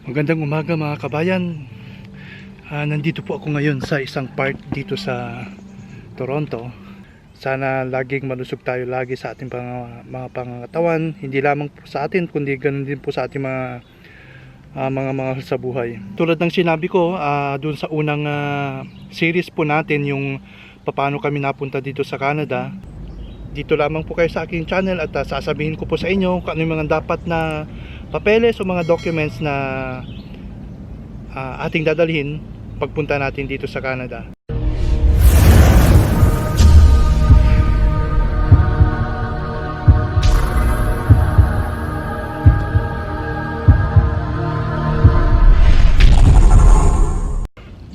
Magandang umaga mga kabayan. Nandito po ako ngayon sa isang park dito sa Toronto. Sana laging malusog tayo lagi sa ating mga pangangatawan. Hindi lamang po sa atin, kundi ganun din po sa ating mga mahal sa buhay. Tulad ng sinabi ko dun sa unang series po natin, yung paano kami napunta dito sa Canada. Dito lamang po kayo sa aking channel at sasabihin ko po sa inyo kung ano yung mga dapat na papeles o mga documents na ating dadalhin pagpunta natin dito sa Canada.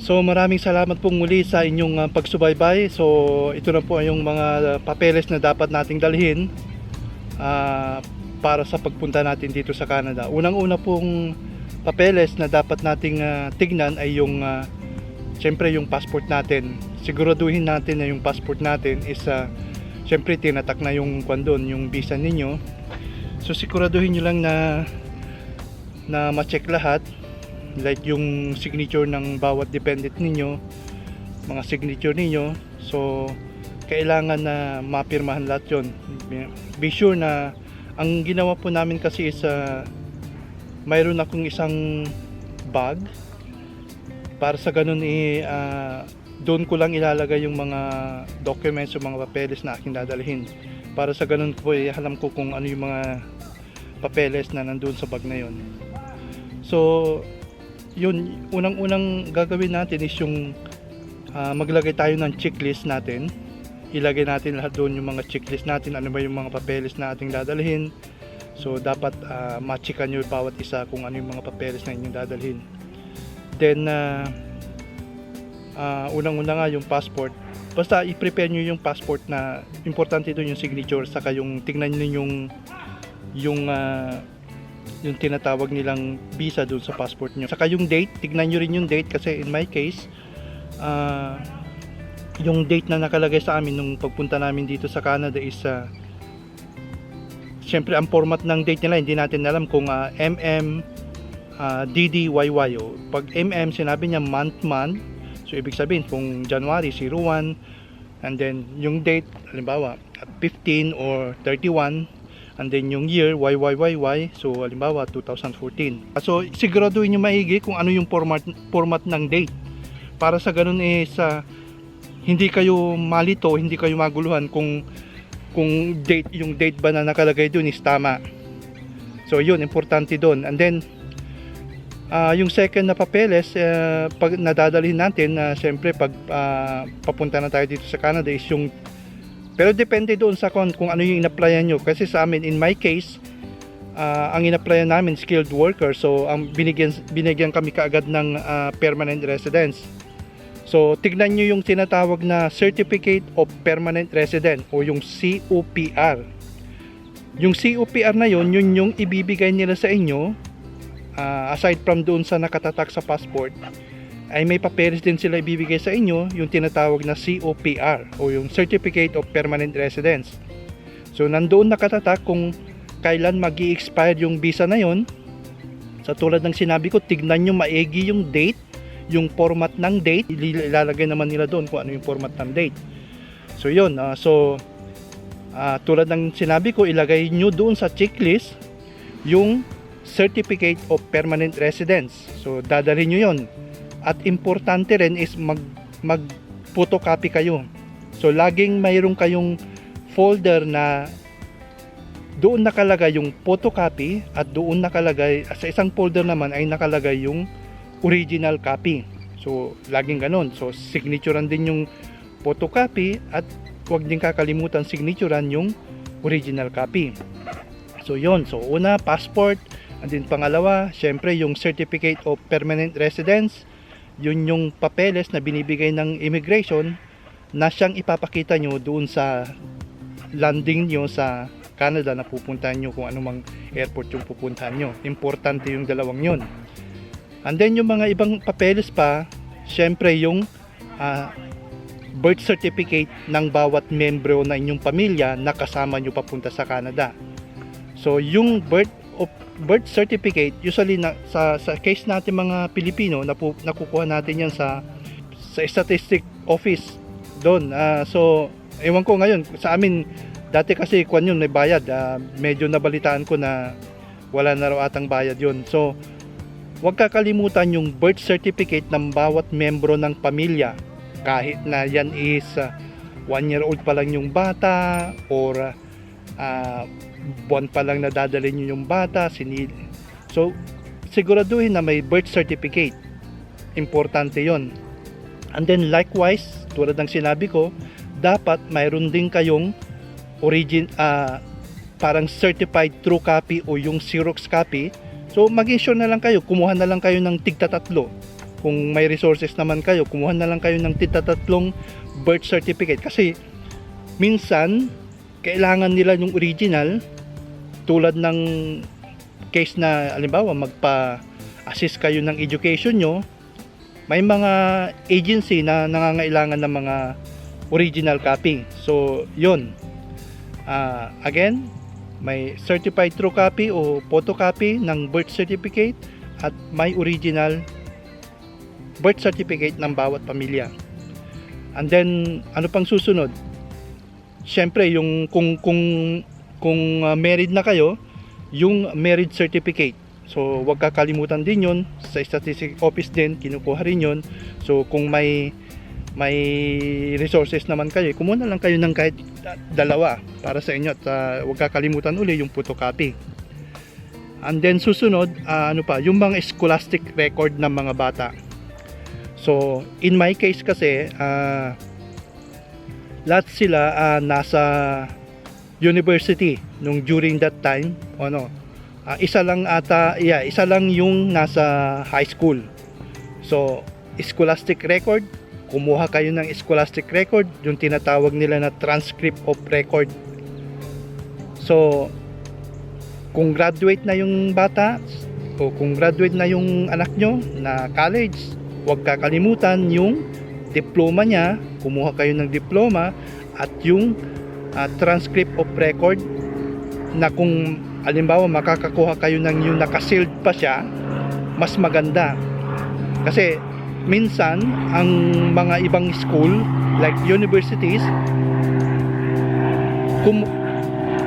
So maraming salamat pong muli sa inyong pagsubaybay. So ito na po yung mga papeles na dapat nating dalhin para sa pagpunta natin dito sa Canada. Unang-una pong papeles na dapat nating tignan ay yung syempre yung passport natin. Siguraduhin natin na yung passport natin is syempre tinatak na yung kwandon, yung visa ninyo. So siguraduhin nyo lang na ma-check lahat, like yung signature ng bawat dependent ninyo, mga signature ninyo. So kailangan na mapirmahan lahat yun. Be sure na ang ginawa po namin kasi is mayroon akong isang bag para sa ganun doon ko lang ilalagay yung mga documents o mga papeles na aking dadalhin. Para sa ganun po alam ko kung ano yung mga papeles na nandoon sa bag na yun. So yun, unang-unang gagawin natin is yung maglagay tayo ng checklist natin. Ilagay natin lahat doon yung mga checklist natin, ano ba yung mga papeles na ating dadalhin. So dapat ma-checkan nyo bawat isa kung ano yung mga papeles na inyong dadalhin. Then unang-una nga yung passport. Basta i-prepare nyo yung passport, na importante doon yung signature, saka yung tingnan nyo yung tinatawag nilang visa doon sa passport nyo. Saka yung date, tignan nyo rin yung date, kasi in my case yung date na nakalagay sa amin nung pagpunta namin dito sa Canada is syempre ang format ng date nila hindi natin alam kung DDYY. Pag sinabi niya month, so ibig sabihin kung January 01, and then yung date halimbawa 15 or 31, and then yung year YYYY, so halimbawa 2014. So siguraduhin nyo maigi kung ano yung format ng date, para sa ganun hindi kayo malito, hindi kayo maguluhan kung yung date ba na nakalagay doon is tama. So yun, importante doon. And then yung second na papeles pag nadadalhin natin, syempre pag papunta na tayo dito sa Canada is yung, pero depende doon sa kung ano yung in-applyan nyo. Kasi sa amin, in my case, ang in-applyan namin skilled worker. So ang binigyan kami kaagad ng permanent residence. So tignan nyo yung tinatawag na Certificate of Permanent Resident o yung COPR. Yung COPR na yun yung ibibigay nila sa inyo. Aside from doon sa nakatatak sa passport, ay may papeles din sila ibibigay sa inyo, yung tinatawag na COPR o yung Certificate of Permanent Residence. So nandoon nakatatak kung kailan mag-i-expire yung visa na yon. Sa tulad ng sinabi ko, tignan nyo maigi yung date, yung format ng date. Ilalagay naman nila doon kung ano yung format ng date. So yun, tulad ng sinabi ko, ilagay nyo doon sa checklist yung Certificate of Permanent Residence. So dadalhin nyo yon. At importante rin is mag photocopy kayo. So laging mayroon kayong folder na doon nakalagay yung photocopy, at doon nakalagay sa isang folder naman ay nakalagay yung original copy. So laging ganon. So signaturean din yung photocopy, at huwag din kakalimutan signaturean yung original copy. So yon. So una, passport. And then pangalawa, syempre yung Certificate of Permanent Residence. Yun yung papeles na binibigay ng immigration na siyang ipapakita nyo doon sa landing nyo sa Canada na pupuntahan nyo, kung anumang airport yung pupuntahan nyo. Importante yung dalawang yun. And then yung mga ibang papeles pa, syempre yung birth certificate ng bawat membro na inyong pamilya na kasama nyo papunta sa Canada. So yung birth birth certificate, usually sa case natin mga Pilipino, nakukuha natin yan sa statistic office doon. So ewan ko ngayon sa amin, dati kasi kwan yun, may bayad. Medyo nabalitaan ko na wala na raw atang bayad yun. So huwag kakalimutan yung birth certificate ng bawat membro ng pamilya, kahit na yan is 1 year old pa lang yung bata, or buwan pa lang nadadala nyo yung bata. So siguraduhin na may birth certificate, importante yon. And then likewise, tulad ng sinabi ko, dapat mayroon din kayong parang certified true copy o yung Xerox copy. So mag-issue sure na lang kayo, kumuha na lang kayo ng tigta-tatlo. Kung may resources naman kayo, kumuha na lang kayo ng tigta-tatlong birth certificate. Kasi minsan kailangan nila yung original, tulad ng case na halimbawa magpa-assist kayo ng education nyo, may mga agency na nangangailangan ng mga original copy. So yun, again, may certified true copy o photocopy ng birth certificate at may original birth certificate ng bawat pamilya. And then ano pang susunod? Siyempre yung kung married na kayo, yung marriage certificate. So wag kakalimutan din yun. Sa statistic office din kinukuha rin yun. So kung may resources naman kayo, kumuha na lang kayo ng kahit dalawa para sa inyo, at wag kakalimutan uli yung photocopy. And then susunod, yung mga scholastic record ng mga bata. So in my case kasi, lahat sila nasa university nung during that time. Isa lang yung nasa high school. So scholastic record, kumuha kayo ng scholastic record, yung tinatawag nila na transcript of record. So kung graduate na yung bata o kung graduate na yung anak nyo na college, huwag kakalimutan yung diploma niya, kumuha kayo ng diploma at yung transcript of record, na kung halimbawa makakakuha kayo ng yung nakasealed pa siya, mas maganda. Kasi minsan ang mga ibang school like universities,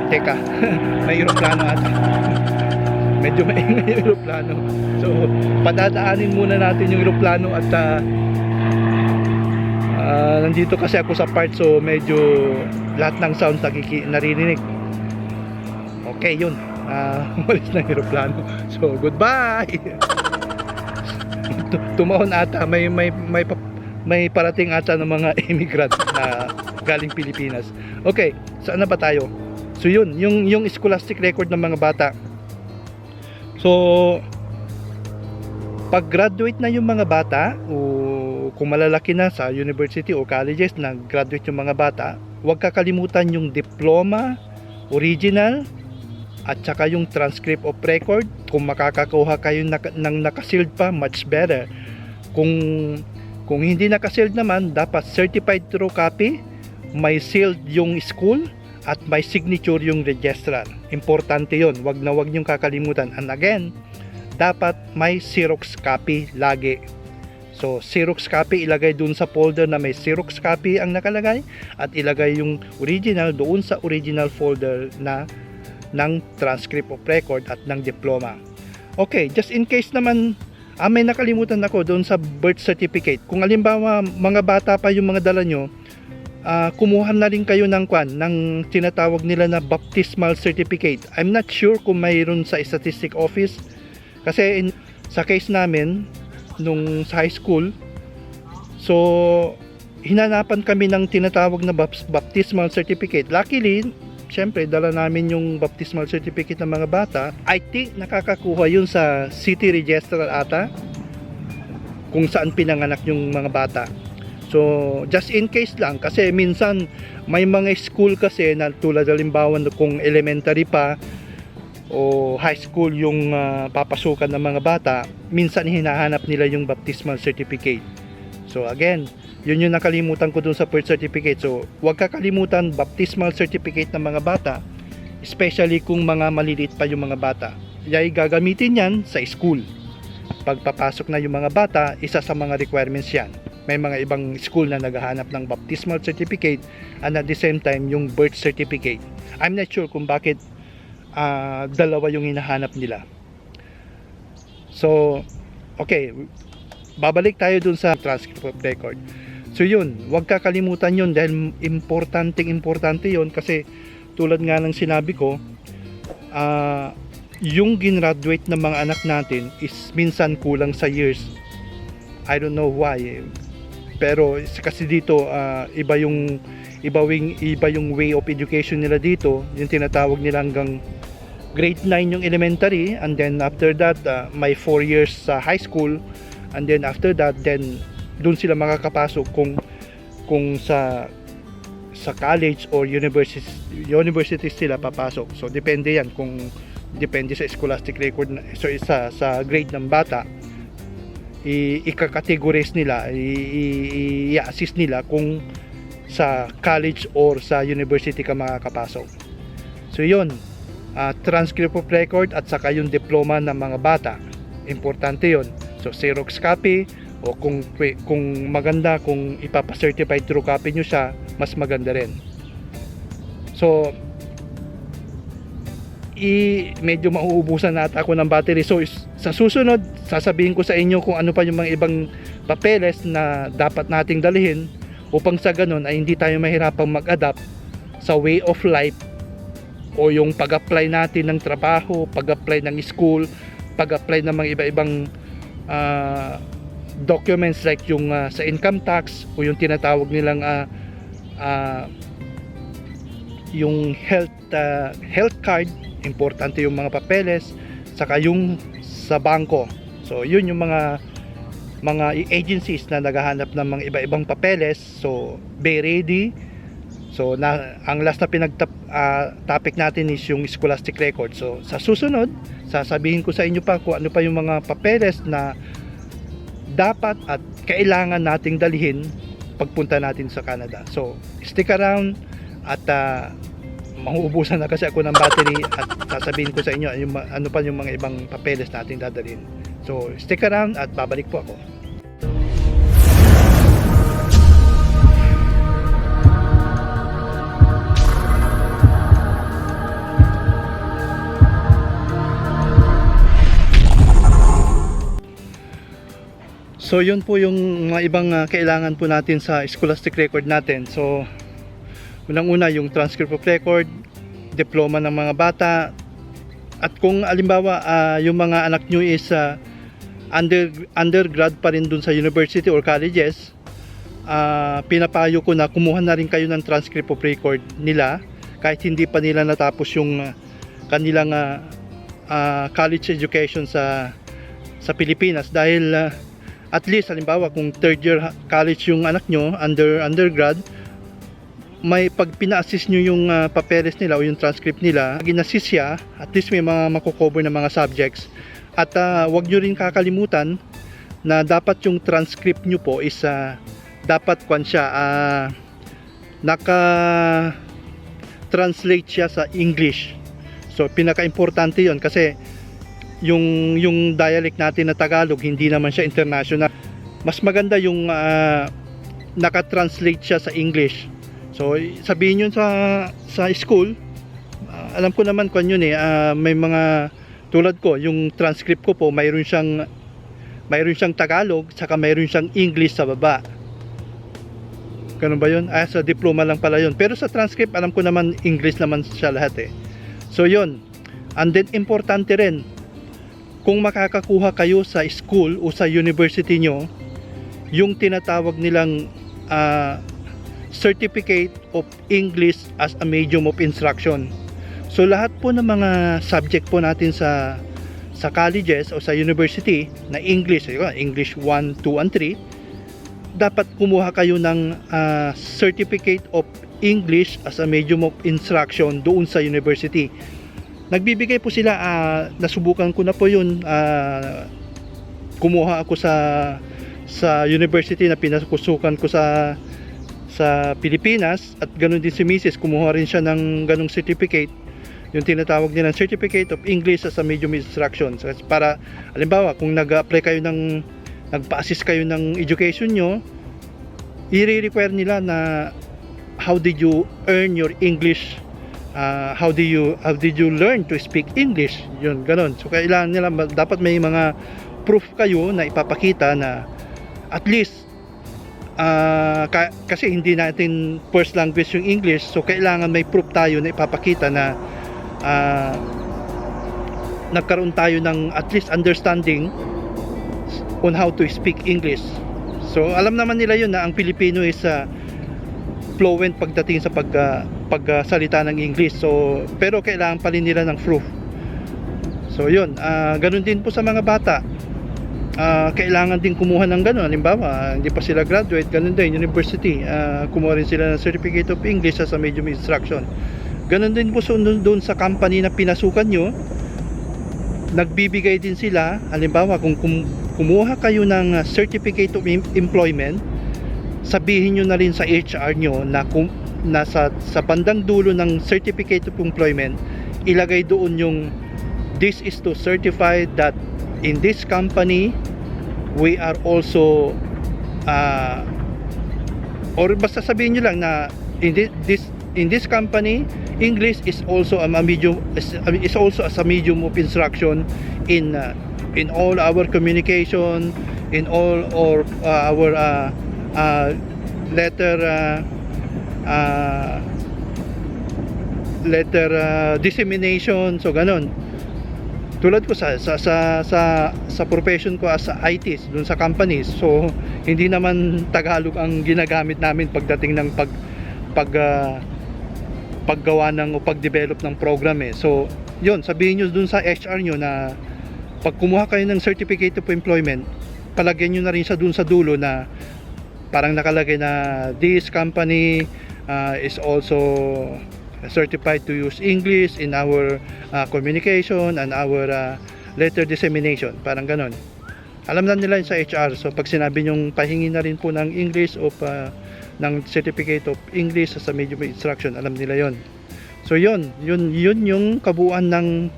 teka, may aeroplano ata. Medyo maingay yung aeroplano. So padadaanin muna natin yung aeroplano at nandito kasi ako sa part, so medyo lahat ng sound naririnig. Okay, yun. Umalis na yung aeroplano. So goodbye. Tumahon ata, may parating ata ng mga immigrant na galing Pilipinas. Okay, saan na ba tayo? So yun, yung scholastic record ng mga bata. So pag graduate na yung mga bata, o kung malalaki na sa university o colleges na graduate yung mga bata, huwag kakalimutan yung diploma, original, at saka yung transcript of record. Kung makakakuha kayo ng nakasealed pa, much better. Kung hindi nakasealed naman, dapat certified true copy, may sealed yung school, at may signature yung registrar. Importante yon, wag niyong kakalimutan. And again, dapat may Xerox copy lagi. So Xerox copy, ilagay dun sa folder na may Xerox copy ang nakalagay, at ilagay yung original doon sa original folder na ng transcript of record at ng diploma. Okay, just in case naman may nakalimutan ako doon sa birth certificate. Kung halimbawa mga bata pa yung mga dala nyo, kumuha na rin kayo ng tinatawag nila na baptismal certificate. I'm not sure kung mayroon sa statistic office, kasi sa case namin nung sa high school, so hinanapan kami ng tinatawag na baptismal certificate. Luckily, syempre dala namin yung baptismal certificate ng mga bata. I think nakakakuha yun sa city registrar ata, kung saan pinanganak yung mga bata. So just in case lang, kasi minsan may mga school kasi na tulad halimbawa kung elementary pa o high school yung papasukan ng mga bata, minsan hinahanap nila yung baptismal certificate. So again, yun yung nakalimutan ko dun sa birth certificate. So huwag kakalimutan baptismal certificate ng mga bata, especially kung mga maliliit pa yung mga bata. yay gagamitin yan sa school. Pagpapasok na yung mga bata, isa sa mga requirements yan. May mga ibang school na naghahanap ng baptismal certificate and at the same time yung birth certificate. I'm not sure kung bakit dalawa yung hinahanap nila. So, okay, babalik tayo dun sa transcript of record. So yun, huwag kakalimutan yun dahil importante yun kasi tulad nga ng sinabi ko, yung ginraduate ng mga anak natin is minsan kulang sa years. I don't know why. Pero kasi dito iba yung way of education nila dito, yung tinatawag nila hanggang grade 9 yung elementary, and then after that may 4 years sa high school, and then after that then doon sila makakapasok kung sa college or universities sila papasok. So depende yan, depende sa scholastic record so sa grade ng bata, i-categorize nila, i-assist nila kung sa college or sa university ka makakapasok. So yun, transcript of record at saka yung diploma ng mga bata, importante yun. So Xerox copy, o kung maganda, kung ipapa-certified true copy nyo siya, mas maganda rin. So medyo mauubusan na ako ng battery. So sa susunod, sasabihin ko sa inyo kung ano pa yung mga ibang papeles na dapat nating dalhin upang sa ganun ay hindi tayo mahirapang mag-adapt sa way of life o yung pag-apply natin ng trabaho, pag-apply ng school, pag-apply ng mga iba-ibang documents like yung sa income tax o yung tinatawag nilang yung health card. Importante yung mga papeles, saka yung sa bangko. So yun yung mga agencies na naghahanap ng mga iba-ibang papeles. So be ready. So ang last na topic natin is yung scholastic record. So sa susunod, sasabihin ko sa inyo pa kung ano pa yung mga papeles na dapat at kailangan nating dalhin pagpunta natin sa Canada. So stick around at mauubusan na kasi ako ng battery at sasabihin ko sa inyo ano pa yung mga ibang papeles natin dadalhin. So stick around at babalik po ako. So yun po yung mga ibang kailangan po natin sa scholastic record natin. So unang-una yung transcript of record, diploma ng mga bata, at kung alimbawa yung mga anak nyo is undergrad pa rin dun sa university or colleges, pinapayo ko na kumuha na rin kayo ng transcript of record nila kahit hindi pa nila natapos yung kanilang college education sa Pilipinas, dahil at least halimbawa kung third year college yung anak nyo, undergrad, may pag pina-assist nyo yung papeles nila o yung transcript nila, gin-assist siya, at least may mga makukover na mga subjects. At wag nyo rin kakalimutan na dapat yung transcript nyo po is dapat naka-translate siya sa English. So pinaka-importante yon kasi yung dialect natin na Tagalog, hindi naman siya international. Mas maganda yung naka-translate siya sa English. So sabihin yun sa school, alam ko naman kung yun may mga tulad ko, yung transcript ko po mayroon siyang Tagalog, saka mayroon siyang English sa baba. Ganun ba yun? Sa diploma lang pala yun. Pero sa transcript, alam ko naman English naman siya lahat So yun. And then importante rin, kung makakakuha kayo sa school o sa university nyo, yung tinatawag nilang Certificate of English as a Medium of Instruction. So lahat po ng mga subject po natin sa colleges o sa university na English 1, 2, and 3, dapat kumuha kayo ng Certificate of English as a Medium of Instruction doon sa university. Nagbibigay po sila, nasubukan ko na po yun, kumuha ako sa university na pinakusukan ko sa Pilipinas, at ganoon din si Mrs. kumuha rin siya ng ganong certificate. yung tinatawag nilang Certificate of English as a Medium Instruction. So, para halimbawa kung nag-apply kayo nagpa-assist kayo ng education nyo, i-require nila na how did you earn your English, how did you learn to speak English, yun ganon. So kailangan nila, dapat may mga proof kayo na ipapakita na at least kasi hindi natin first language yung English, so kailangan may proof tayo na ipapakita na nagkaroon tayo ng at least understanding on how to speak English. So alam naman nila yun na ang Pilipino is fluent pagdating sa pagsalita ng English. So pero kailangan pa rin nila ng proof. So yun, ganun din po sa mga bata. Kailangan din kumuha ng gano'n. Halimbawa, hindi pa sila graduate, ganun din, university, kumuha rin sila ng Certificate of English as a Medium Instruction. Ganun din po doon sa company na pinasukan nyo, nagbibigay din sila. Halimbawa, kung kumuha kayo ng Certificate of Employment, sabihin nyo na rin sa HR nyo na sa bandang dulo ng Certificate of Employment, ilagay doon yung this is to certify that in this company we are also or basta sabihin nyo lang na in this company English is also a medium, is also as a medium of instruction in all our communication, in all our letter dissemination. So ganon. Tulad ko sa profession ko as IT dun sa companies, so hindi naman Tagalog ang ginagamit namin pagdating ng paggawa ng o pag-develop ng program eh. So yun, sabihin nyo dun sa HR nyo na pag kumuha kayo ng Certificate of Employment, palagyan nyo na rin siya dun sa dulo na parang nakalagay na this company is also certified to use English in our communication and our letter dissemination, parang ganon. Alam na nila yun sa HR. So pag sinabi nyong pahingi na rin po ng English o ng Certificate of English as a Medium Instruction, alam nila yon. So yun yung kabuuan ng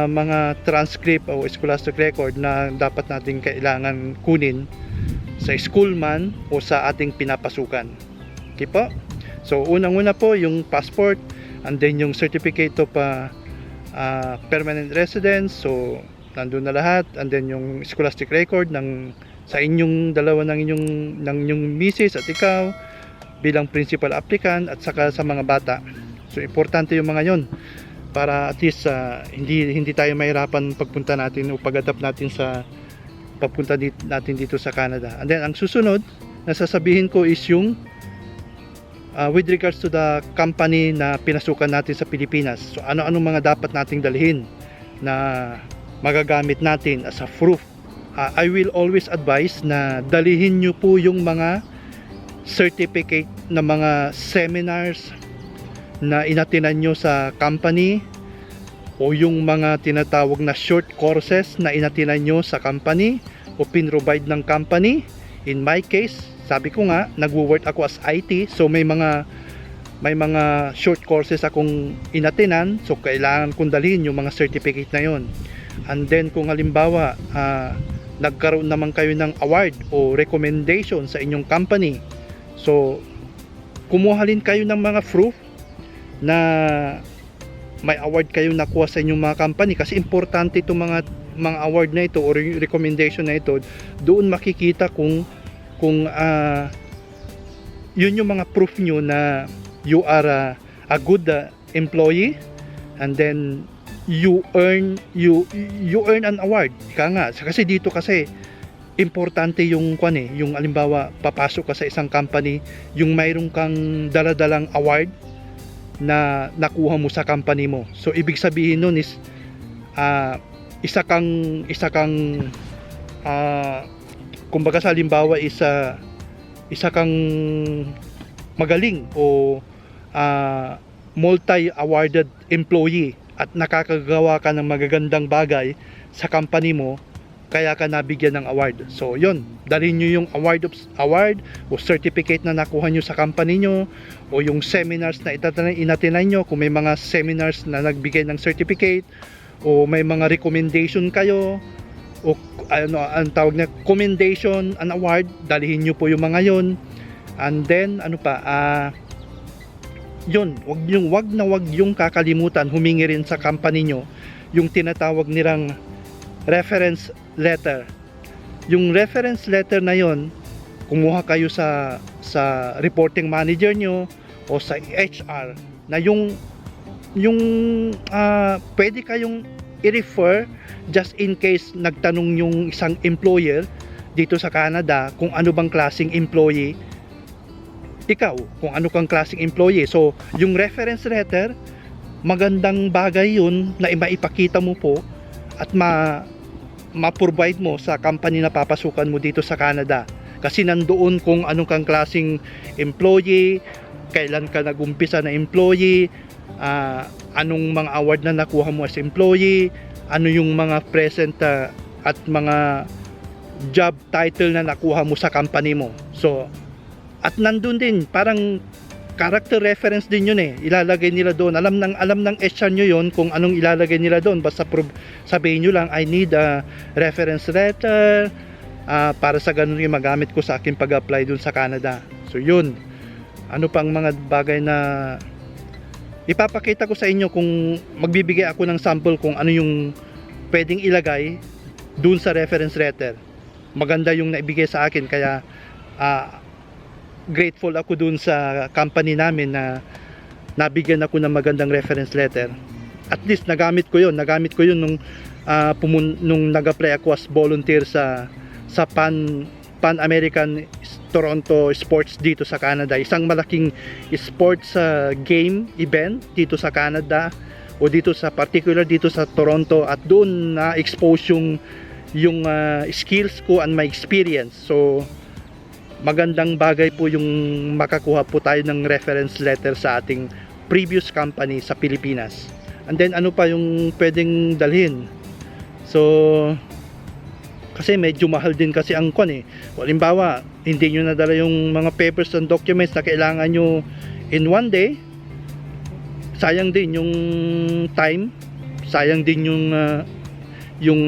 mga transcript o scholastic record na dapat natin kailangan kunin sa school man o sa ating pinapasukan. Okay po? So unang-una po yung passport, and then yung certificate of permanent residence. So nandun na lahat, and then yung scholastic record sa inyong dalawa ng inyong misis at ikaw bilang principal applicant, at saka sa mga bata. So importante yung mga yon para at least hindi tayo mahirapan pagpunta natin o pag-adapt natin papunta natin dito sa Canada. And then ang susunod na sasabihin ko is yung with regards to the company na pinasukan natin sa Pilipinas. So ano mga dapat nating dalhin na magagamit natin as a proof. I will always advise na dalihin nyo po yung mga certificate na mga seminars na inatinan nyo sa company, o yung mga tinatawag na short courses na inatinan nyo sa company o pinrovide ng company. In my case, sabi ko nga, nagwo-work ako as IT, so may mga short courses akong inatinan, so kailangan kong dalhin yung mga certificate na yon. And then kung halimbawa nagkaroon naman kayo ng award o recommendation sa inyong company, so kumuha rin kayo ng mga proof na may award kayong nakuha sa inyong mga company, kasi importante itong mga award na ito o recommendation na ito. Doon makikita kung yun yung mga proof nyo na you are a good employee, and then you earn an award. Ika nga, kasi dito kasi importante yung yung alimbawa papasok ka sa isang company, yung mayroon kang daladalang award na nakuha mo sa company mo. So ibig sabihin nun is isa kang kumbaga sa halimbawa isa kang magaling o multi-awarded employee at nakakagawa ka ng magagandang bagay sa company mo, kaya ka nabigyan ng award. So yun, dalhin nyo yung award o certificate na nakuha nyo sa company nyo, o yung seminars na inatinan nyo, kung may mga seminars na nagbigay ng certificate, o may mga recommendation kayo, o ano ang tawag na commendation, an award, dalhin nyo po yung mga yun. And then ano pa, yun, wag yung kakalimutan humingi rin sa company nyo yung tinatawag nilang reference letter. Yung reference letter na yon, kumuha kayo sa reporting manager nyo o sa HR na yung pwede kayong i-refer just in case nagtanong yung isang employer dito sa Canada kung ano bang klaseng employee ikaw, kung ano kang klaseng employee. So yung reference letter, magandang bagay yun na maipakita mo po at ma-provide mo sa company na papasukan mo dito sa Canada, kasi nandoon kung anong kang klaseng employee, kailan ka nagumpisa na employee, anong mga award na nakuha mo as employee, ano yung mga present at mga job title na nakuha mo sa company mo. So at nandun din, parang character reference din yun ilalagay nila doon. Alam ng HR nyo yun kung anong ilalagay nila doon. Basta sabihin nyo lang, I need a reference letter para sa ganun yung magamit ko sa aking pag-apply doon sa Canada. So yun, ano pang mga bagay na ipapakita ko sa inyo kung magbibigay ako ng sample kung ano yung pwedeng ilagay doon sa reference letter. Maganda yung naibigay sa akin, kaya grateful ako dun sa company namin na nabigyan ako ng magandang reference letter. At least nagamit ko yun nung nag-apply ako as volunteer sa Pan American Toronto Sports dito sa Canada, isang malaking sports game event dito sa Canada, o dito sa particular dito sa Toronto, at doon na expose yung skills ko and my experience. So magandang bagay po yung makakuha po tayo ng reference letter sa ating previous company sa Pilipinas. And then ano pa yung pwedeng dalhin? So kasi medyo mahal din kasi ang halimbawa, hindi nyo nadala yung mga papers and documents na kailangan nyo in one day, sayang din yung time, sayang din yung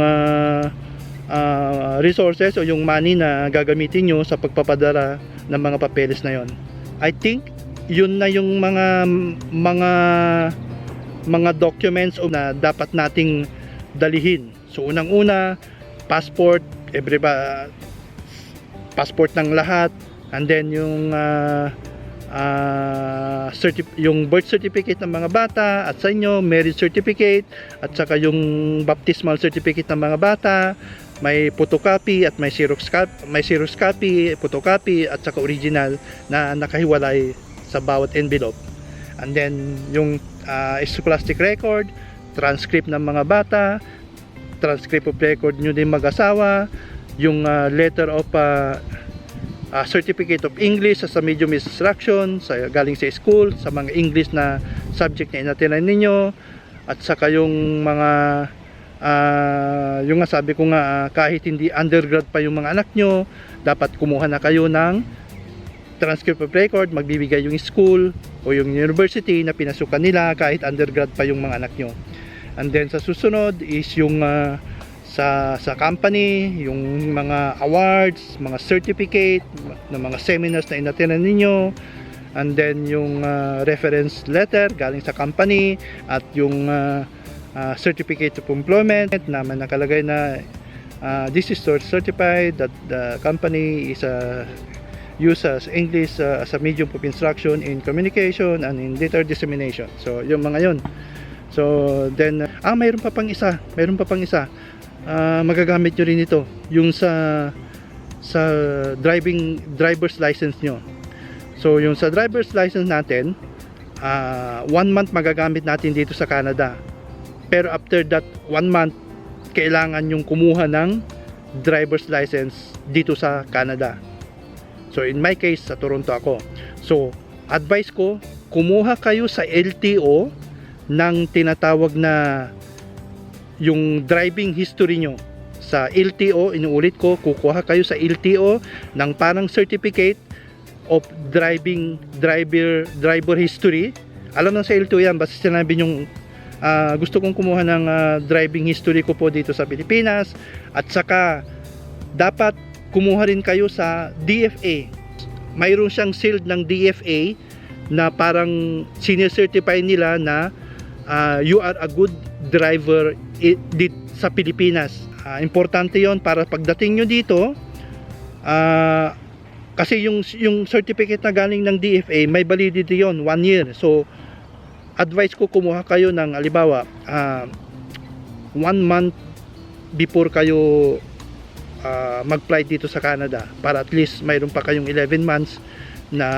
resources o yung money na gagamitin nyo sa pagpapadala ng mga papeles na yon. I think yun na yung mga documents na dapat nating dalihin. So unang-una, passport, passport ng lahat, and then yung yung birth certificate ng mga bata, at sa inyo marriage certificate, at saka yung baptismal certificate ng mga bata, may photocopy at may Xerox copy, photocopy at saka original na nakahiwalay sa bawat envelope. And then yung scholastic record, transcript ng mga bata, transcript of record nyo din mag-asawa, yung letter of certificate of English sa medium instruction galing sa school sa mga English na subject na inatinan ninyo, at saka yung mga yung nga sabi ko nga, kahit hindi undergrad pa yung mga anak nyo, dapat kumuha na kayo ng transcript of record, magbibigay yung school o yung university na pinasukan nila kahit undergrad pa yung mga anak nyo. And then sa susunod is yung sa company, yung mga awards, mga certificate ng mga seminars na inatinan ninyo, and then yung reference letter galing sa company, at yung certificate of employment na nakalagay na this is certified that the company is use as English as a medium of instruction in communication and in data dissemination. So yung mga yun. So then mayroon pa pang isa magagamit nyo rin ito, yung sa driver's license nyo. So yung sa driver's license natin, 1 month magagamit natin dito sa Canada, pero after that 1 month kailangan yung kumuha ng driver's license dito sa Canada. So in my case, sa Toronto ako. So advice ko, kumuha kayo sa LTO ng tinatawag na yung driving history nyo sa LTO. Inuulit ko, kukuha kayo sa LTO ng parang certificate of driver history. Alam na sa LTO yan, basta sinabi yung gusto kong kumuha ng driving history ko po dito sa Pilipinas. At saka dapat kumuha rin kayo sa DFA. Mayroon siyang sealed ng DFA na parang sinicertify nila na you are a good driver sa Pilipinas. Importante yon para pagdating nyo dito, kasi yung certificate na galing ng DFA may validity yon, 1 year. So advice ko, kumuha kayo ng halimbawa 1 month before kayo mag-flight dito sa Canada, para at least mayroon pa kayong 11 months na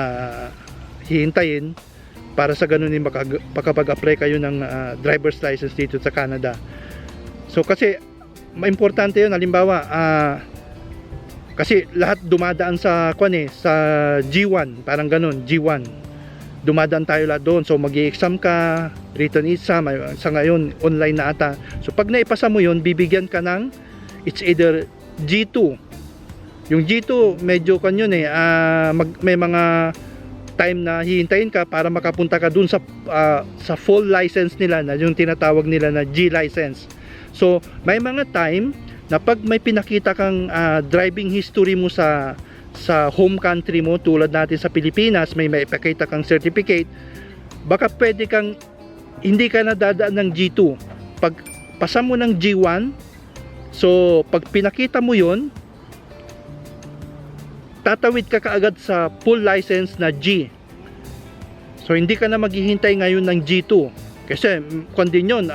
hihintayin para sa ganun makapag-apply kayo ng driver's license dito sa Canada. So kasi importante yun, halimbawa kasi lahat dumadaan sa sa G1, parang ganun, G1 dumadaan tayo lahat doon. So mag-i-exam ka, written exam, sa ngayon online na ata. So pag naipasa mo yun, bibigyan ka ng, it's either G2. Yung G2 medyo kanyon may mga time na hihintayin ka para makapunta ka dun sa full license nila, na yung tinatawag nila na G license. So may mga time na pag may pinakita kang driving history mo sa home country mo, tulad natin sa Pilipinas, may ipakita kang certificate, baka pwede kang hindi ka nadadaan ng G2. Pag pasa mo ng G1, so pag pinakita mo yon, tatawid ka kaagad sa full license na G. So hindi ka na maghihintay ngayon ng G2, kasi kung din yun,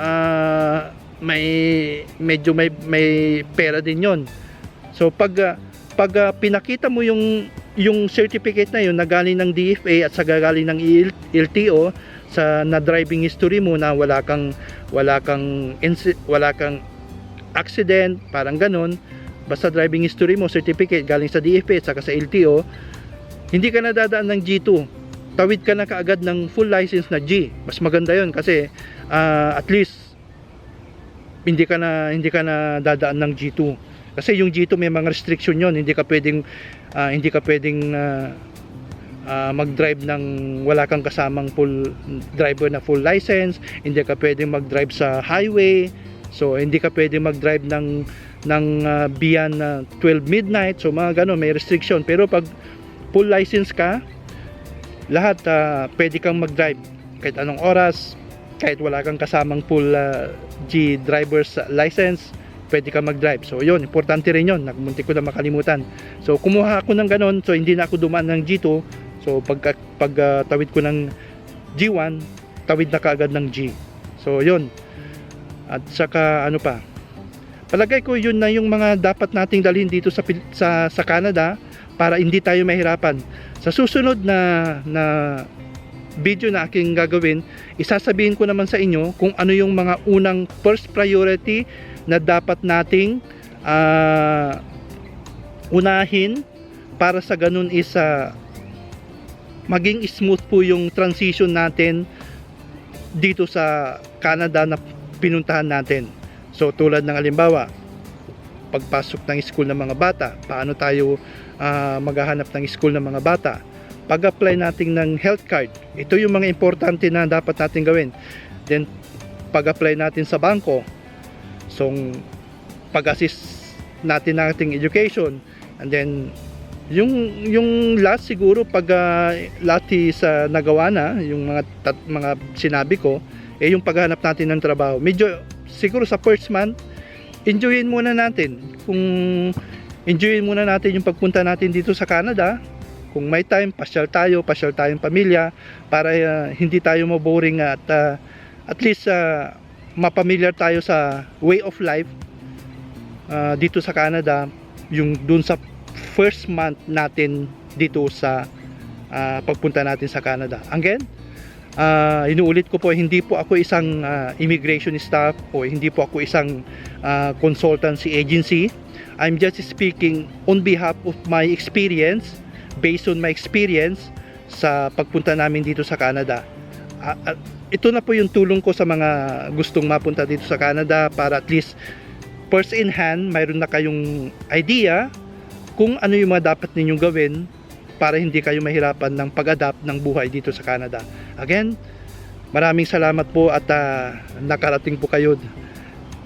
medyo may pera din yon. So pag pinakita mo yung certificate na yun na galing ng DFA at sa galing ng LTO na driving history mo, na wala kang accident, parang ganun, basta driving history mo, certificate galing sa DFA at saka sa LTO, hindi ka na dadaan ng G2, tawid ka na kaagad ng full license na G. Mas maganda yun kasi at least hindi ka na dadaan ng G2. Kasi yung G2 may mga restriction yon, hindi ka pwedeng mag-drive ng wala kang kasamang full driver na full license, hindi ka pwedeng mag-drive sa highway, so hindi ka pwedeng mag-drive ng beyond 12 midnight, so mga gano'n, may restriction. Pero pag full license ka, lahat pwede kang mag-drive kahit anong oras, kahit wala kang kasamang full G driver's license, pwede ka mag-drive. So yun, importante rin yun, muntik ko na makalimutan. So kumuha ako ng ganon, so hindi na ako dumaan ng G2. So pag tawid ko ng G1, tawid na kaagad ng G. So yun. At saka ano pa, palagay ko yun na yung mga dapat nating dalhin dito sa Canada para hindi tayo mahirapan. Sa susunod na video na aking gagawin, isasabihin ko naman sa inyo kung ano yung mga unang first priority na dapat nating unahin para sa ganun is maging smooth po yung transition natin dito sa Canada na pinuntahan natin. So tulad ng halimbawa, pagpasok ng school ng mga bata, paano tayo maghahanap ng school ng mga bata, pag-apply natin ng health card, ito yung mga importante na dapat natin gawin. Then pag-apply natin sa bangko, so pag-assist natin ng ating education, and then yung last siguro pag lahat sa nagawa na yung mga sinabi ko, yung paghanap natin ng trabaho, medyo siguro sa first month enjoyin muna natin yung pagpunta natin dito sa Canada. Kung may time, pasyal tayong pamilya para hindi tayo maboring at least mapamilyar tayo sa way of life dito sa Canada, yung dun sa first month natin dito sa pagpunta natin sa Canada. Again, inuulit ko po, hindi po ako isang immigration staff o hindi po ako isang consultancy agency. I'm just speaking on behalf of my experience, based on my experience sa pagpunta namin dito sa Canada. Ito na po yung tulong ko sa mga gustong mapunta dito sa Canada para at least first in hand, mayroon na kayong idea kung ano yung mga dapat ninyong gawin para hindi kayo mahirapan ng pag-adapt ng buhay dito sa Canada. Again, maraming salamat po at nakarating po kayo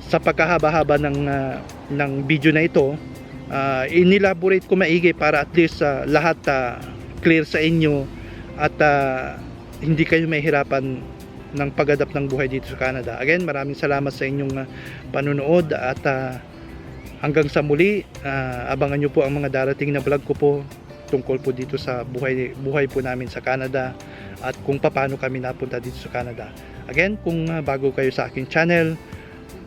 sa pagkahaba-haba ng video na ito. Inelaborate ko maigi para at least lahat clear sa inyo at hindi kayo mahirapan ng pag-adapt ng buhay dito sa Canada. Again, maraming salamat sa inyong panunood at hanggang sa muli, abangan nyo po ang mga darating na vlog ko po tungkol po dito sa buhay po namin sa Canada at kung paano kami napunta dito sa Canada. Again, kung bago kayo sa aking channel,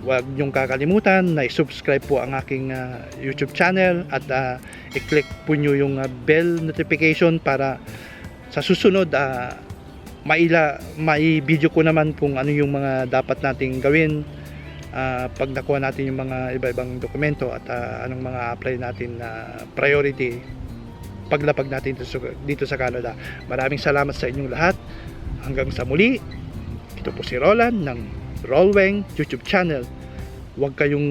huwag niyong kakalimutan na i-subscribe po ang aking YouTube channel at i-click po niyo yung bell notification para sa susunod mai-video ko naman kung ano yung mga dapat nating gawin pag nakuha natin yung mga iba-ibang dokumento at anong mga apply natin na priority paglapag natin dito sa Canada. Maraming salamat sa inyong lahat. Hanggang sa muli, ito po si Roland ng Rolweng YouTube channel. Huwag kayong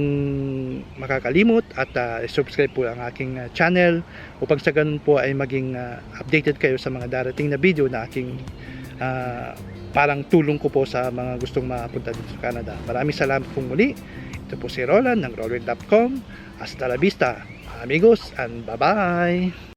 makakalimot at subscribe po ang aking channel upang sa ganun po ay maging updated kayo sa mga darating na video na aking parang tulong ko po sa mga gustong mapunta dito sa Canada. Maraming salamat po muli. Ito po si Roland ng Rolweng.com. Hasta la vista, amigos, and bye-bye!